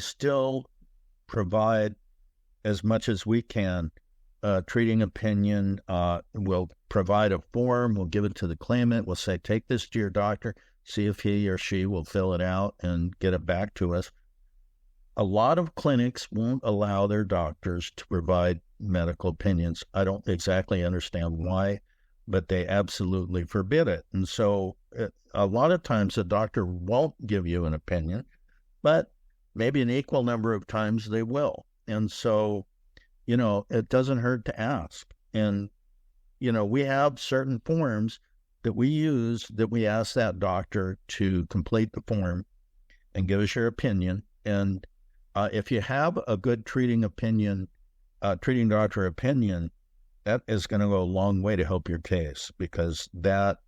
still provide as much as we can. Treating opinion, we'll provide a form, we'll give it to the claimant, we'll say, take this to your doctor, see if he or she will fill it out and get it back to us. A lot of clinics won't allow their doctors to provide medical opinions. I don't exactly understand why, but they absolutely forbid it. And so a lot of times the doctor won't give you an opinion, but maybe an equal number of times they will. And so, it doesn't hurt to ask. And, we have certain forms that we use that we ask that doctor to complete the form and give us your opinion. And if you have a good treating doctor opinion, that is going to go a long way to help your case, because that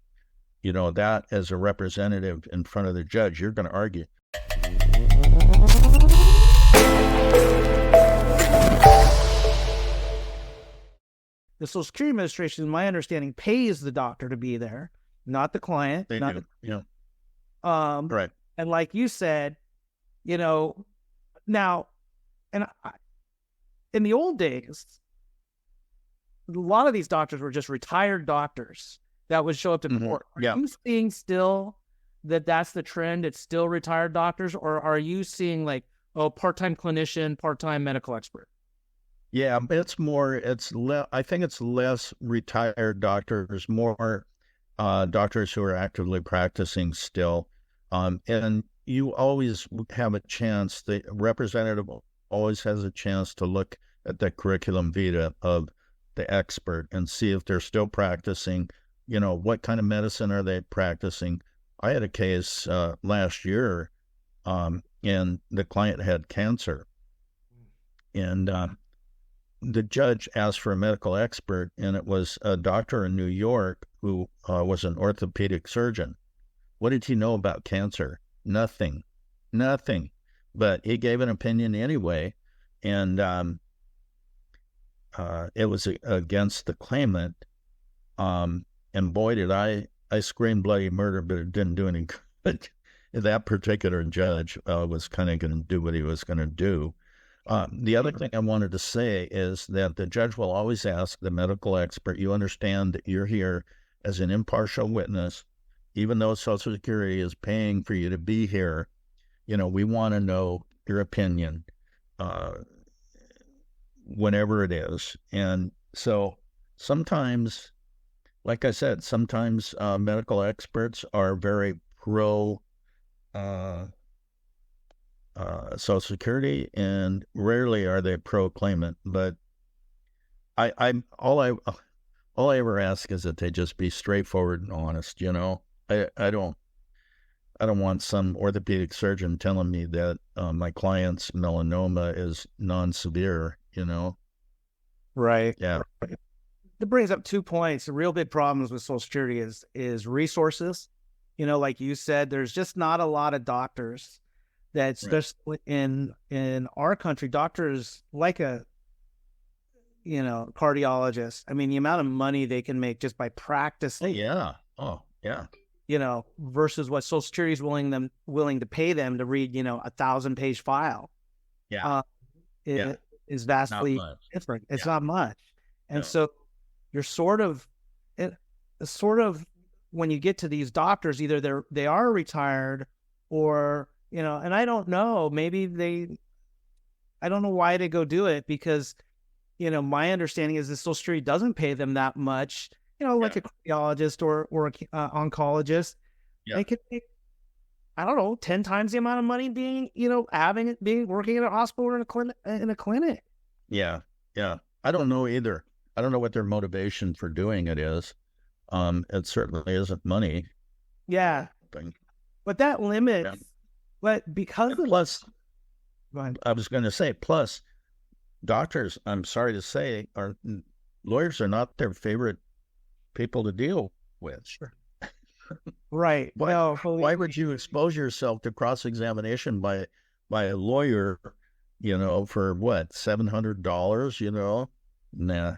as a representative in front of the judge, you're going to argue. The Social Security Administration, in my understanding, pays the doctor to be there, not the client. They do. Yeah. Right. And like you said, now, in the old days, a lot of these doctors were just retired doctors that would show up to court. Are you seeing still that's the trend? It's still retired doctors, or are you seeing part-time clinician, part-time medical expert? Yeah, it's more. I think it's less retired doctors, more doctors who are actively practicing still, and you always have a chance. The representative always has a chance to look at the curriculum vitae of the expert and see if they're still practicing. What kind of medicine are they practicing? I had a case last year, and the client had cancer, and the judge asked for a medical expert, and it was a doctor in New York who was an orthopedic surgeon. What did he know about cancer? Nothing. But he gave an opinion anyway, and it was against the claimant. And boy, did I screamed bloody murder, but it didn't do any good. That particular judge was kind of going to do what he was going to do. The other thing I wanted to say is that the judge will always ask the medical expert, you understand that you're here as an impartial witness, even though Social Security is paying for you to be here. We want to know your opinion whenever it is. And so sometimes, like I said, sometimes medical experts are very pro Social Security, and rarely are they pro claimant. But all I ever ask is that they just be straightforward and honest. I don't want some orthopedic surgeon telling me that my client's melanoma is non-severe. Right. Yeah. That brings up 2 points. The real big problems with Social Security is resources. Like you said, there's just not a lot of doctors. That's just in our country, doctors like a cardiologist. I mean, the amount of money they can make just by practicing. Yeah. Oh, yeah. Versus what Social Security is willing to pay them to read, 1,000-page file. Yeah. It is vastly different. It's not much. And so you're sort of when you get to these doctors, either they are retired or, and I don't know, maybe I don't know why they go do it, because, my understanding is the Social Security doesn't pay them that much, like a cardiologist or an oncologist. They could make, I don't know, 10 times the amount of money being working in a hospital or in a clinic. Yeah. Yeah. I don't know either. I don't know what their motivation for doing it is. It certainly isn't money. Yeah. But that limits, but because of plus, I was going to say, plus doctors, I'm sorry to say, lawyers are not their favorite people to deal with. Sure. Right. Why would you expose yourself to cross-examination by a lawyer, for what, $700, Nah,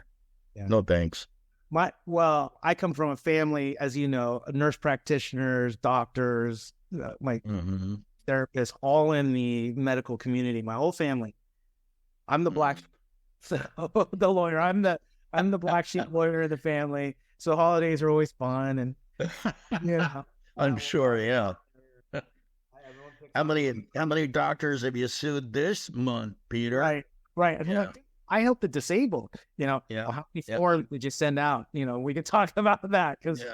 no thanks. I come from a family, as you know, nurse practitioners, doctors. My therapists, all in the medical community, my whole family. I'm the black, so the lawyer. I'm the black sheep lawyer in the family. So holidays are always fun, and I'm sure, yeah. How many doctors have you sued this month, Peter? Right. Yeah. I help the disabled. How many forms did you send out? We could talk about that because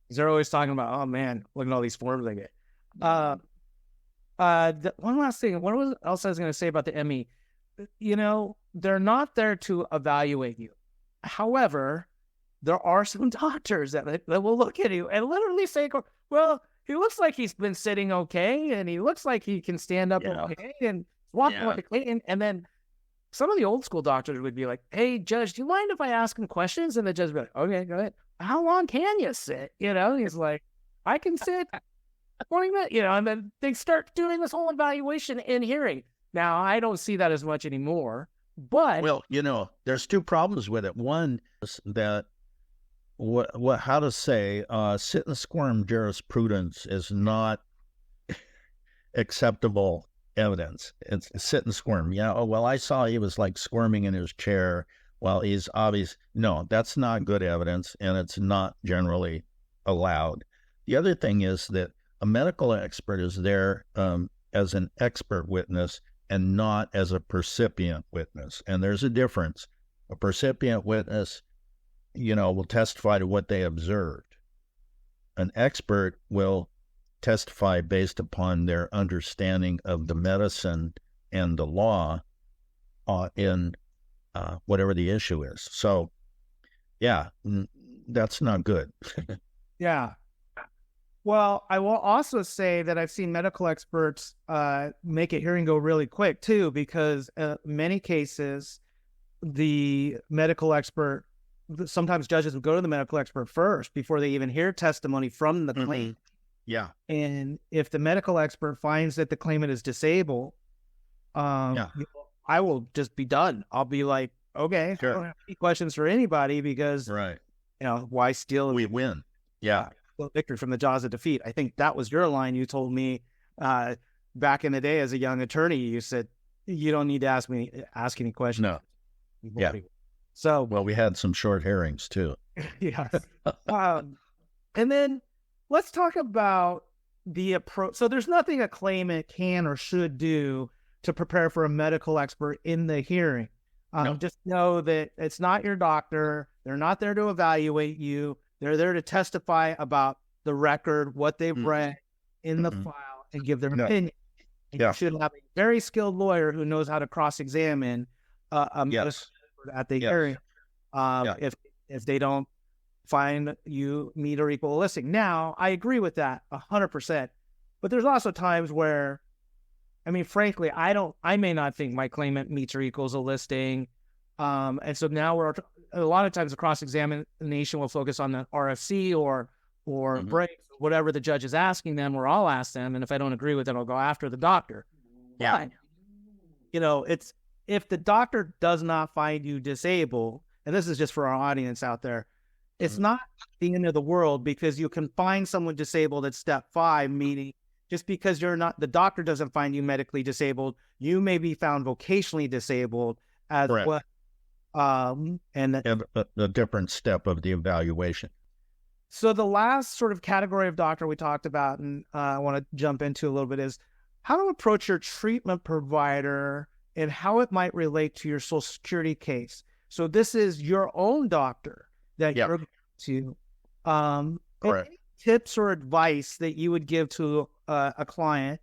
they're always talking about, oh man, look at all these forms I get. One last thing. What else I was going to say about the ME? They're not there to evaluate you. However, there are some doctors that will look at you and literally say, well, he looks like he's been sitting okay, and he looks like he can stand up okay, and walk okay. And then some of the old school doctors would be like, hey, Judge, do you mind if I ask him questions? And the judge would be like, okay, go ahead. How long can you sit? He's like, I can sit 20 minutes, and then they start doing this whole evaluation in hearing. Now, I don't see that as much anymore, but... Well, there's two problems with it. One is that sit and squirm jurisprudence is not acceptable evidence. It's sit and squirm. I saw he was like squirming in his chair while he's obvious. No, that's not good evidence, and it's not generally allowed. The other thing is that a medical expert is there as an expert witness and not as a percipient witness. And there's a difference. A percipient witness, will testify to what they observed. An expert will testify based upon their understanding of the medicine and the law in whatever the issue is. So, that's not good. Yeah. Well, I will also say that I've seen medical experts make a hearing go really quick, too, because in many cases, the medical expert, sometimes judges will go to the medical expert first before they even hear testimony from the claimant. Yeah. And if the medical expert finds that the claimant is disabled, I will just be done. I'll be like, okay, sure. I don't have any questions for anybody because, why steal? We win. Yeah. Victory from the jaws of defeat. I think that was your line you told me back in the day as a young attorney. You said, you don't need to ask any questions. No. Yeah. So, well, we had some short hearings too. Yeah. And then let's talk about the approach. So there's nothing a claimant can or should do to prepare for a medical expert in the hearing. Just know that it's not your doctor. They're not there to evaluate you. They're there to testify about the record, what they've read in the file, and give their opinion. And you should have a very skilled lawyer who knows how to cross-examine a medical expert at the hearing if they don't find you meet or equal a listing. Now, I agree with that 100%. But there's also times where, frankly, I may not think my claimant meets or equals a listing. And so now a lot of times the cross-examination will focus on the RFC or breaks, whatever the judge is asking them, or I'll ask them. And if I don't agree with it, I'll go after the doctor. Yeah. But, it's if the doctor does not find you disabled, and this is just for our audience out there, it's not the end of the world because you can find someone disabled at step 5, meaning just because the doctor doesn't find you medically disabled, you may be found vocationally disabled as well. And a different step of the evaluation. So the last sort of category of doctor we talked about, and I want to jump into a little bit, is how to approach your treatment provider and how it might relate to your Social Security case. So this is your own doctor that you're going to. Correct. Any tips or advice that you would give to a client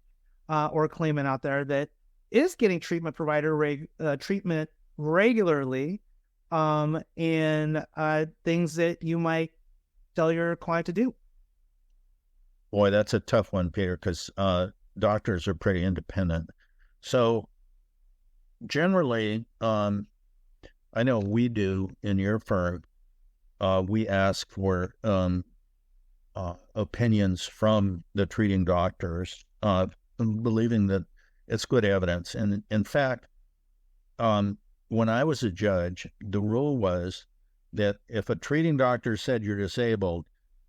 or a claimant out there that is getting treatment provider treatment regularly, and things that you might tell your client to do? Boy, that's a tough one, Peter, because doctors are pretty independent. So generally, I know we do in your firm, we ask for opinions from the treating doctors, believing that it's good evidence. And in fact, when I was a judge, the rule was that if a treating doctor said you're disabled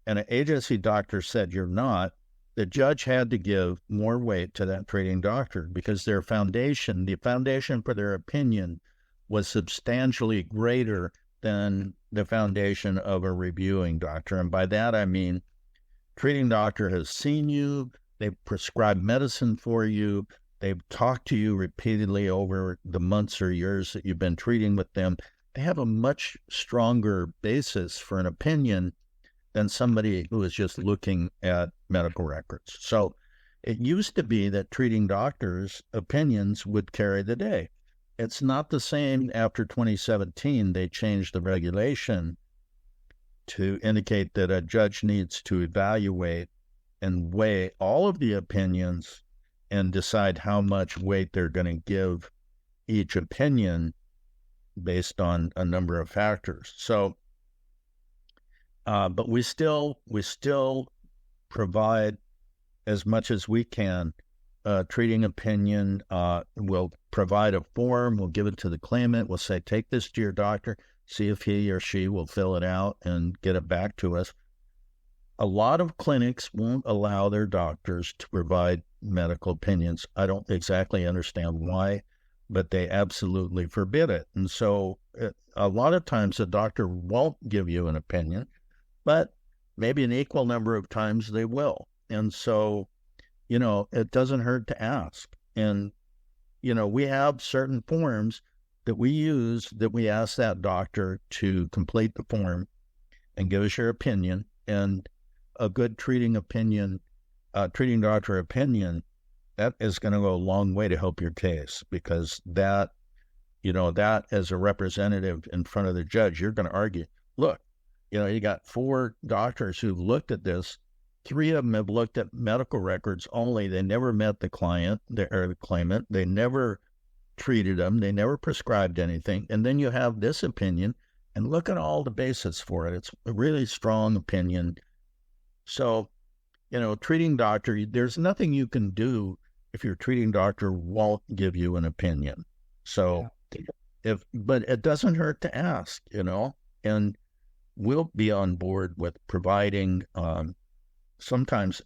and an agency doctor said you're not, the judge had to give more weight to that treating doctor because the foundation for their opinion was substantially greater than the foundation of a reviewing doctor. And by that, I mean, treating doctor has seen you, they've prescribed medicine for you, they've talked to you repeatedly over the months or years that you've been treating with them. They have a much stronger basis for an opinion than somebody who is just looking at medical records. So it used to be that treating doctors' opinions would carry the day. It's not the same after 2017. They changed the regulation to indicate that a judge needs to evaluate and weigh all of the opinions and decide how much weight they're going to give each opinion based on a number of factors. So, but we still provide as much as we can. Treating opinion, we'll provide a form, we'll give it to the claimant, we'll say, take this to your doctor, see if he or she will fill it out and get it back to us. A lot of clinics won't allow their doctors to provide medical opinions. I don't exactly understand why, but they absolutely forbid it. And so a lot of times a doctor won't give you an opinion, but maybe an equal number of times they will. And so, it doesn't hurt to ask. And, we have certain forms that we use that we ask that doctor to complete the form and give us your opinion. And a good treating doctor opinion, that is going to go a long way to help your case, because that as a representative in front of the judge, you're going to argue, look, you got 4 doctors who've looked at this. 3 of them have looked at medical records only. They never met the client or the claimant. They never treated them. They never prescribed anything. And then you have this opinion, and look at all the basis for it. It's a really strong opinion. So, treating doctor, there's nothing you can do if your treating doctor won't give you an opinion. So, but it doesn't hurt to ask, and we'll be on board with providing. Sometimes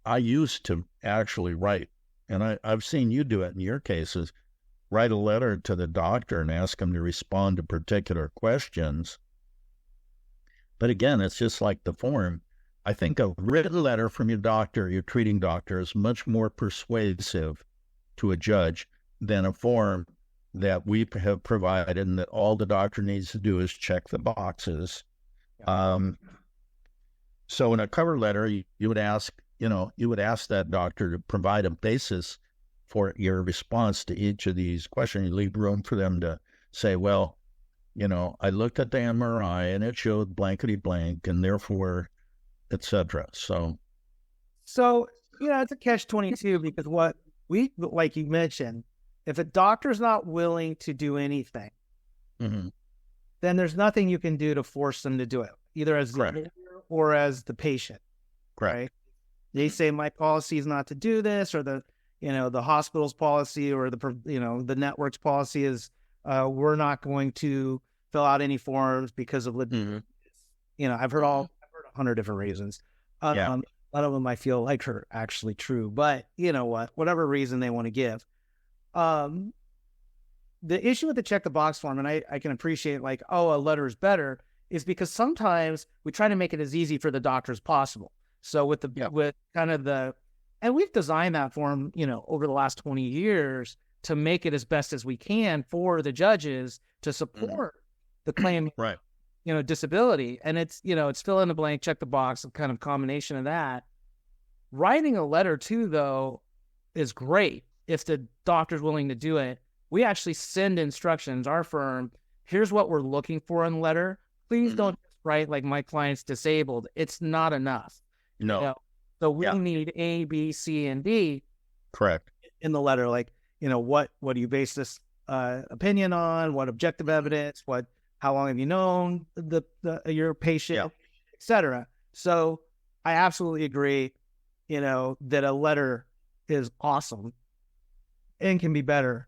I used to actually write, and I've seen you do it in your cases, write a letter to the doctor and ask them to respond to particular questions. But again, it's just like the form. I think a written letter from your doctor, your treating doctor, is much more persuasive to a judge than a form that we have provided and that all the doctor needs to do is check the boxes. So in a cover letter, you would ask that doctor to provide a basis for your response to each of these questions. You leave room for them to say, well, I looked at the MRI and it showed blankety blank, and therefore, etc. So it's a catch-22, because what like you mentioned, if a doctor's not willing to do anything, then there's nothing you can do to force them to do it, either as the or as the patient. Right? They say my policy is not to do this, or the hospital's policy, or the network's policy is we're not going to fill out any forms because of I've heard 100 different reasons. None of them I feel like are actually true, but whatever reason they want to give. The issue with the check the box form, and I can appreciate a letter is better, is because sometimes we try to make it as easy for the doctor as possible. So with and we've designed that form, over the last 20 years to make it as best as we can for the judges to support the claim, disability. And it's fill in the blank, check the box, kind of combination of that. Writing a letter too, though, is great if the doctor's willing to do it. We actually send instructions, our firm, here's what we're looking for in the letter. Please don't write like my client's disabled. It's not enough. No. So we need A, B, C, and D. Correct. In the letter, what do you base this opinion on? What objective evidence? How long have you known your patient, et cetera? So I absolutely agree, that a letter is awesome and can be better.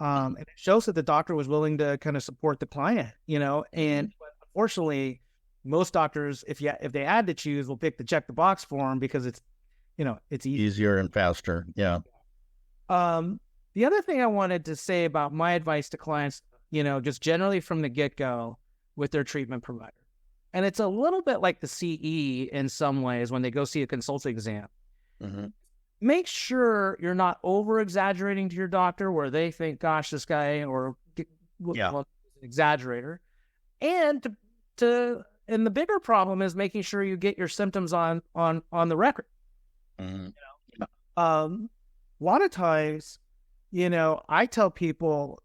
And it shows that the doctor was willing to kind of support the client, and unfortunately, most doctors, if they had to choose, will pick the check the box form because it's it's easier and faster. Yeah. The other thing I wanted to say about my advice to clients, just generally from the get-go with their treatment provider, and it's a little bit like the CE in some ways when they go see a consulting exam. Mm-hmm. Make sure you're not over-exaggerating to your doctor where they think, gosh, this guy well, an exaggerator. And and the bigger problem is making sure you get your symptoms on the record. Mm-hmm. A lot of times, I tell people,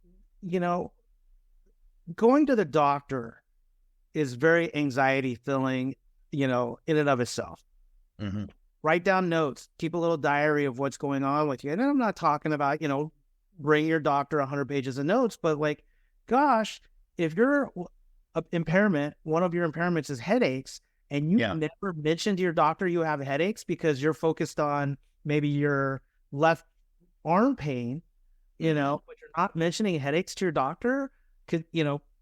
going to the doctor is very anxiety filling, in and of itself. Mm-hmm. Write down notes, keep a little diary of what's going on with you. And I'm not talking about, bring your doctor 100 pages of notes, but like, gosh, if your impairment, one of your impairments is headaches, and you never mentioned to your doctor you have headaches because you're focused on maybe your left arm pain, but you're not mentioning headaches to your doctor,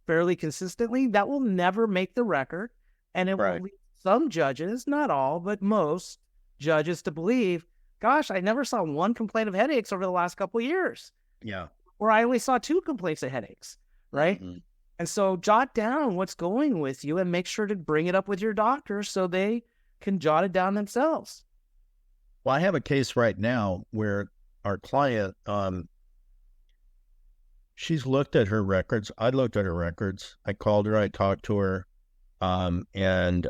fairly consistently, that will never make the record. And it will lead some judges, not all, but most judges to believe, gosh, I never saw one complaint of headaches over the last couple of years. Yeah. Or I only saw 2 complaints of headaches, right? Mm-hmm. And so jot down what's going with you and make sure to bring it up with your doctor so they can jot it down themselves. Well, I have a case right now where our client, she's looked at her records. I looked at her records. I called her. I talked to her. And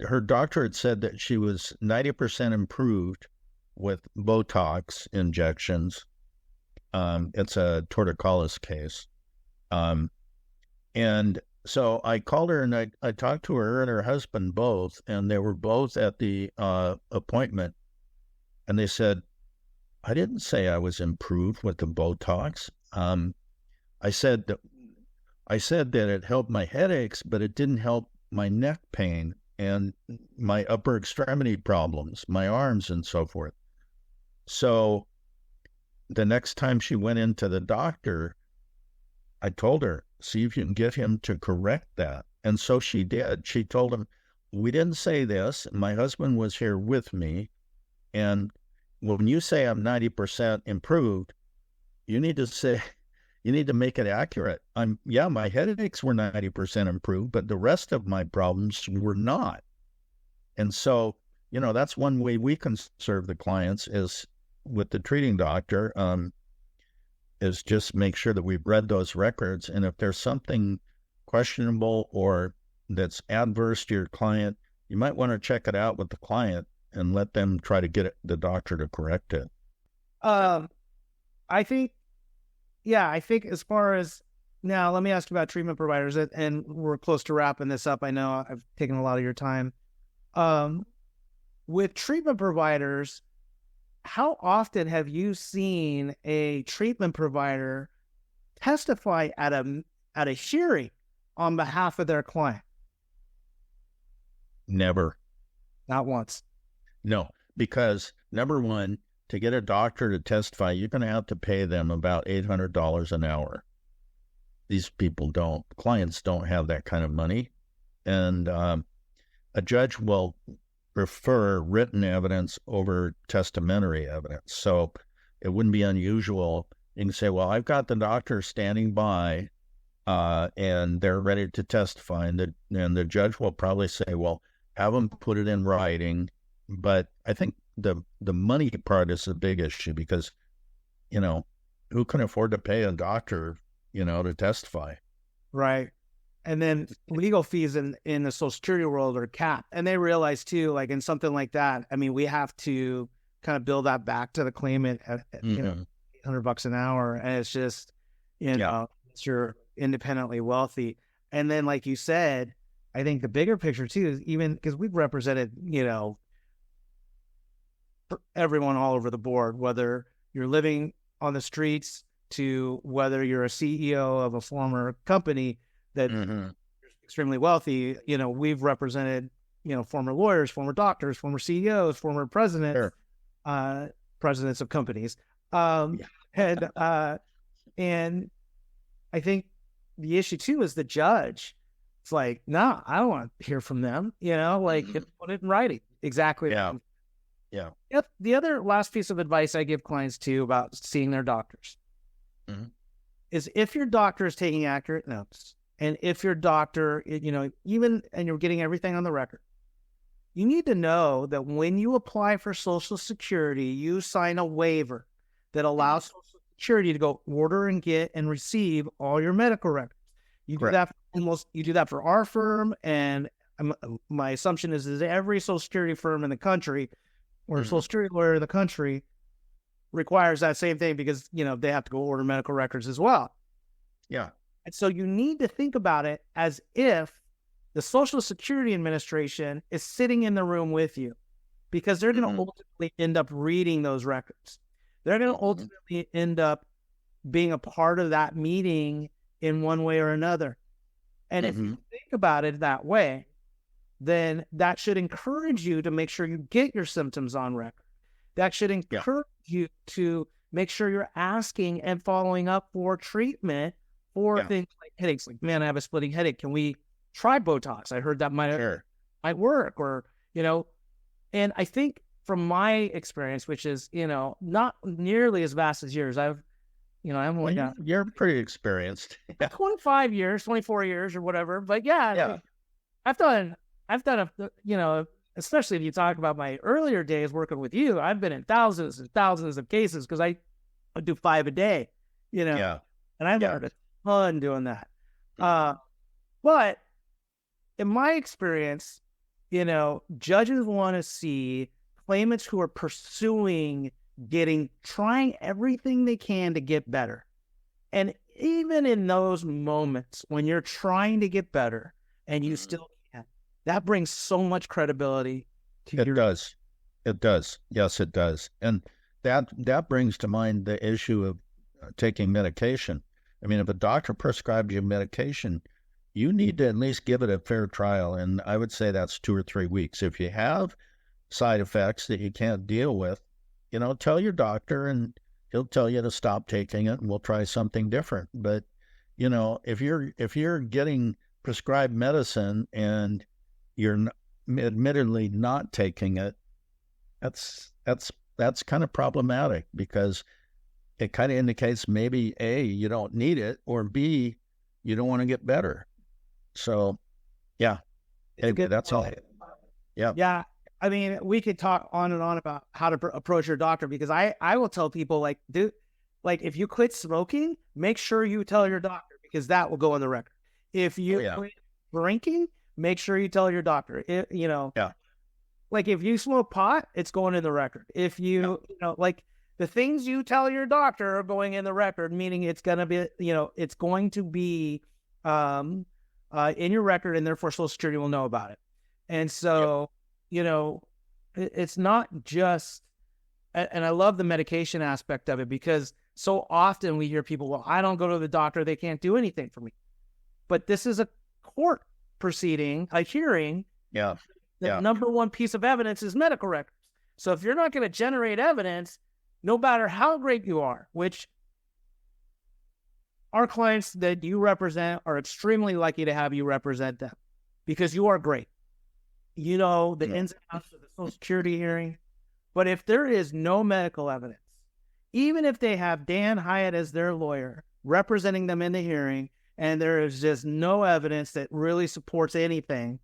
her doctor had said that she was 90% improved with Botox injections. It's a torticollis case. And so I called her and I talked to her and her husband both, and they were both at the appointment. And they said, I didn't say I was improved with the Botox. I said that it helped my headaches, but it didn't help my neck pain and my upper extremity problems, my arms and so forth. So the next time she went into the doctor, I told her, see if you can get him to correct that. And so she did. She told him, we didn't say this. My husband was here with me. And when you say I'm 90% improved, you need to make it accurate. My headaches were 90% improved, but the rest of my problems were not. And so, that's one way we can serve the clients is with the treating doctor, is just make sure that we've read those records. And if there's something questionable or that's adverse to your client, you might want to check it out with the client and let them try to get the doctor to correct it. I think as far as now, let me ask you about treatment providers, and we're close to wrapping this up. I know I've taken a lot of your time. With treatment providers, how often have you seen a treatment provider testify at a hearing on behalf of their client? Never. Not once. No, because number one, to get a doctor to testify, you're going to have to pay them about $800 an hour. These clients don't have that kind of money. And a judge will prefer written evidence over testamentary evidence. So it wouldn't be unusual. You can say, well, I've got the doctor standing by and they're ready to testify. And the judge will probably say, well, have them put it in writing. But I think the money part is a big issue because, who can afford to pay a doctor, to testify? Right. And then legal fees in the Social Security world are capped. And they realize too, like in something like that, I mean, we have to kind of build that back to the claimant at $800 an hour. And it's just, you're independently wealthy. And then, like you said, I think the bigger picture too is even because we've represented, everyone all over the board, whether you're living on the streets to whether you're a CEO of a former company that is extremely wealthy. We've represented, former lawyers, former doctors, former CEOs, former presidents, presidents of companies. And I think the issue too is the judge. It's like, no, I don't want to hear from them. Like put it in writing. Exactly. Yeah. Yeah. Yep. The other last piece of advice I give clients too about seeing their doctors is if your doctor is taking accurate notes, and if your doctor, even, and you're getting everything on the record, you need to know that when you apply for Social Security, you sign a waiver that allows Social Security to go order and get and receive all your medical records. You do that you do that for our firm, and my assumption is every Social Security firm in the country or Social Security lawyer in the country requires that same thing because, they have to go order medical records as well. Yeah. And so you need to think about it as if the Social Security Administration is sitting in the room with you, because they're going to ultimately end up reading those records. They're going to ultimately end up being a part of that meeting in one way or another. And if you think about it that way, then that should encourage you to make sure you get your symptoms on record. That should encourage you to make sure you're asking and following up for treatment for things like headaches. Like, man, I have a splitting headache. Can we try Botox? I heard that might work, or, and I think from my experience, which is, not nearly as vast as yours, You're pretty experienced. 25 years, 24 years or whatever. But I've done especially if you talk about my earlier days working with you, I've been in thousands and thousands of cases because I do 5 a day, and I learned a ton doing that. But in my experience, judges want to see claimants who are trying everything they can to get better. And even in those moments when you're trying to get better and you still can't, that brings so much credibility to It does. It does. Yes, it does. And that brings to mind the issue of taking medication. I mean, if a doctor prescribed you medication, you need to at least give it a fair trial. And I would say that's 2 or 3 weeks. If you have side effects that you can't deal with, tell your doctor, and he'll tell you to stop taking it, and we'll try something different. But, if you're getting prescribed medicine and you're admittedly not taking it, that's kind of problematic, because it kind of indicates maybe A, you don't need it, or B, you don't want to get better. So, that's all. Yeah. Yeah. I mean, we could talk on and on about how to approach your doctor, because I will tell people, like, dude, like, if you quit smoking, make sure you tell your doctor, because that will go on the record. If you quit drinking, make sure you tell your doctor. Like, if you smoke pot, it's going in the record. If like, the things you tell your doctor are going in the record, meaning it's going to be, it's going to be in your record, and therefore Social Security will know about it. And so, it's not just, and I love the medication aspect of it, because so often we hear people, well, I don't go to the doctor, they can't do anything for me. But this is a court proceeding, a hearing. Yeah. The number one piece of evidence is medical records. So if you're not going to generate evidence, no matter how great you are, which our clients that you represent are extremely lucky to have you represent them, because you are great. The ins and outs of the Social Security hearing. But if there is no medical evidence, even if they have Dan Hyatt as their lawyer representing them in the hearing, and there is just no evidence that really supports anything,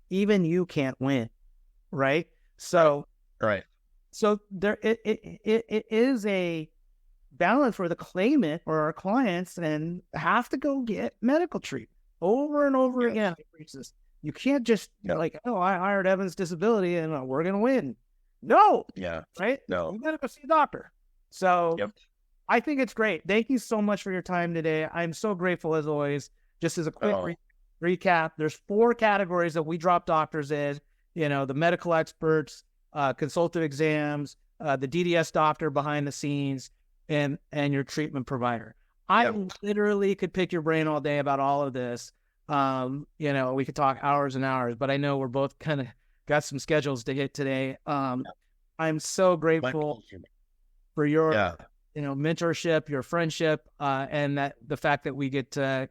even you can't win, right? So, right. So there, it is a balance for the claimant or our clients, and have to go get medical treatment over and over again. You can't just like, oh, I hired Evan's disability and we're going to win. No. Yeah. Right? No. You got to go see a doctor. So I think it's great. Thank you so much for your time today. I'm so grateful, as always. Just as a quick recap, there's 4 categories that we drop doctors in, the medical experts, consultative exams, the DDS doctor behind the scenes, and your treatment provider. I literally could pick your brain all day about all of this. We could talk hours and hours, but I know we're both kind of got some schedules to hit today. I'm so grateful for your, mentorship, your friendship, and that the fact that we get to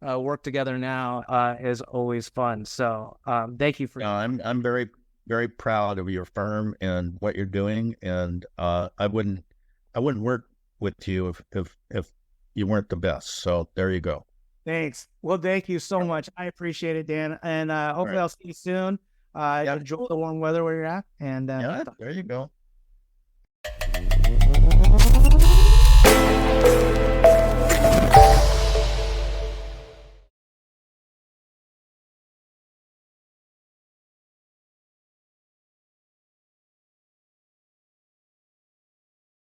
work together now is always fun. So thank you for. I'm very, very proud of your firm and what you're doing, and I wouldn't work with you if you weren't the best. So there you go. Thanks. Well, thank you so much. I appreciate it, Dan, and hopefully I'll see you soon. Enjoy the warm weather where you're at, and yeah, there you go.